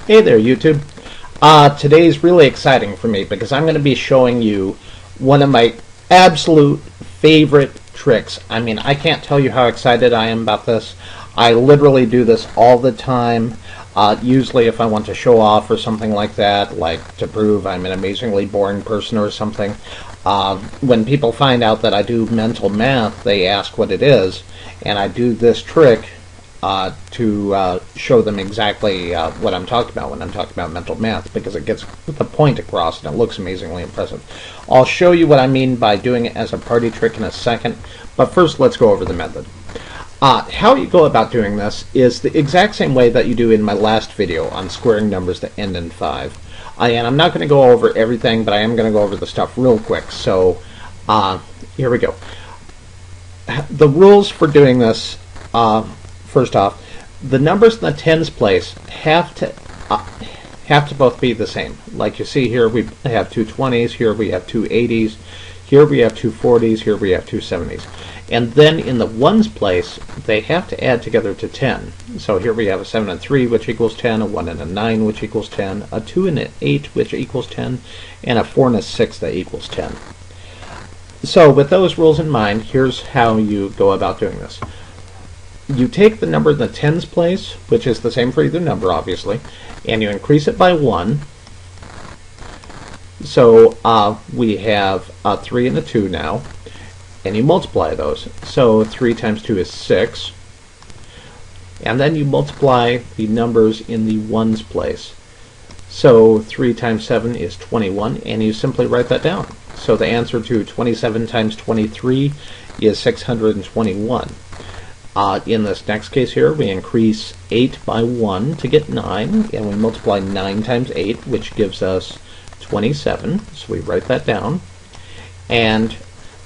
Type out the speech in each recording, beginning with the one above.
Hey there, YouTube. Today's really exciting for me because I'm going to be showing you one of my absolute favorite tricks. I mean, I can't tell you how excited I am about this. I literally do this all the time. Usually if I want to show off or something like that, like to prove I'm an amazingly boring person or something. When people find out that I do mental math, they ask what it is, and I do this trick to show them exactly what I'm talking about when I'm talking about mental math, because it gets the point across and it looks amazingly impressive. I'll show you what I mean by doing it as a party trick in a second, but first let's go over the method. How you go about doing this is the exact same way that you do in my last video on squaring numbers that end in 5. And I'm not going to go over everything, but I am going to go over the stuff real quick. So here we go. The rules for doing this, first off, the numbers in the tens place have to both be the same. Like you see here, we have two 20s, here we have two 80s, here we have two 40s, here we have two 70s. And then in the ones place, they have to add together to 10. So here we have a 7 and 3, which equals 10, a 1 and a 9, which equals 10, a 2 and an 8, which equals 10, and a 4 and a 6 that equals 10. So with those rules in mind, here's how you go about doing this. You take the number in the tens place, which is the same for either number, obviously, and you increase it by 1. So we have a 3 and a 2 now, and you multiply those. So 3 times 2 is 6. And then you multiply the numbers in the ones place. So 3 times 7 is 21, and you simply write that down. So the answer to 27 times 23 is 621. In this next case here, we increase 8 by 1 to get 9, and we multiply 9 times 8, which gives us 27. So we write that down. And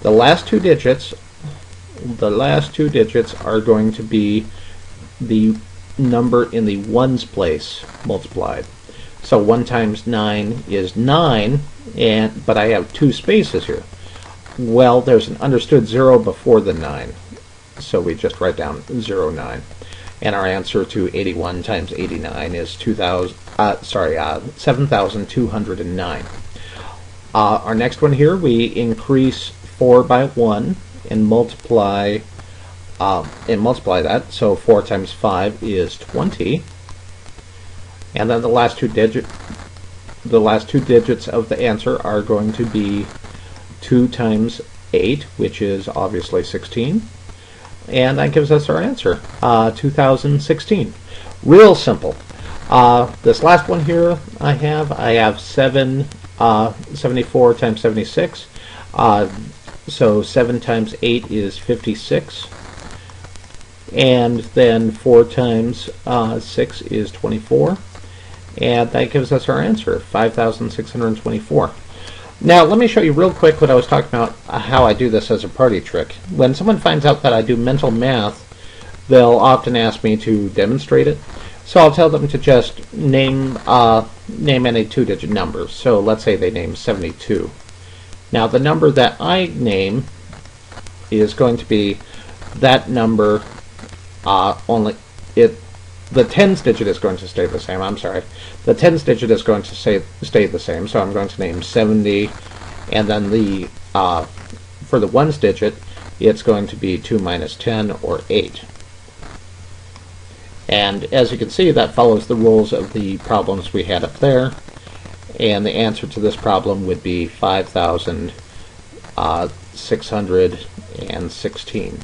the last two digits are going to be the number in the ones place multiplied. So 1 times 9 is 9, but I have two spaces here. Well, there's an understood 0 before the 9. So we just write down 09. And our answer to 81 times 89 is 7,209. Our next one here, we increase 4 by 1 and multiply that. So 4 times 5 is 20. And then the last two digits of the answer are going to be 2 times 8, which is obviously 16. And that gives us our answer, 2016. Real simple. This last one here I have 74 times 76. So 7 times 8 is 56. And then 4 times 6 is 24. And that gives us our answer, 5,624. Now, let me show you real quick what I was talking about, how I do this as a party trick. When someone finds out that I do mental math, they'll often ask me to demonstrate it. So I'll tell them to just name any two-digit numbers. So let's say they name 72. Now, the number that I name is going to be that number, the tens digit is going to stay the same. I'm sorry. The tens digit is going to stay the same, so I'm going to name 70, and then for the ones digit, it's going to be 2 minus 10, or 8. And as you can see, that follows the rules of the problems we had up there, and the answer to this problem would be 5,616.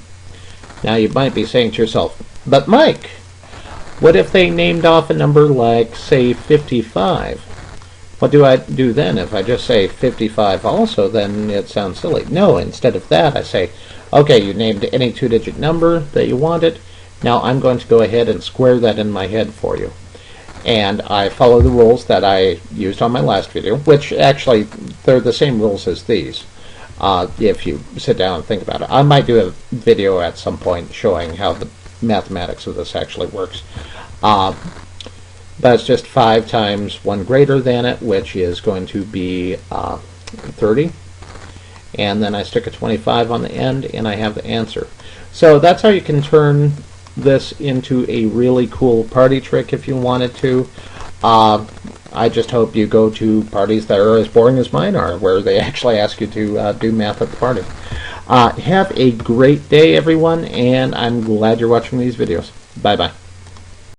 Now you might be saying to yourself, but Mike, what if they named off a number like, say, 55? What do I do then? If I just say 55 also, then it sounds silly. No, instead of that, I say, okay, you named any two-digit number that you wanted. Now I'm going to go ahead and square that in my head for you. And I follow the rules that I used on my last video, which actually, they're the same rules as these, if you sit down and think about it. I might do a video at some point showing how the mathematics of this actually works. But it's just 5 times 1 greater than it, which is going to be 30. And then I stick a 25 on the end, and I have the answer. So that's how you can turn this into a really cool party trick if you wanted to. I just hope you go to parties that are as boring as mine are, where they actually ask you to do math at the party. Have a great day, everyone, and I'm glad you're watching these videos. Bye-bye.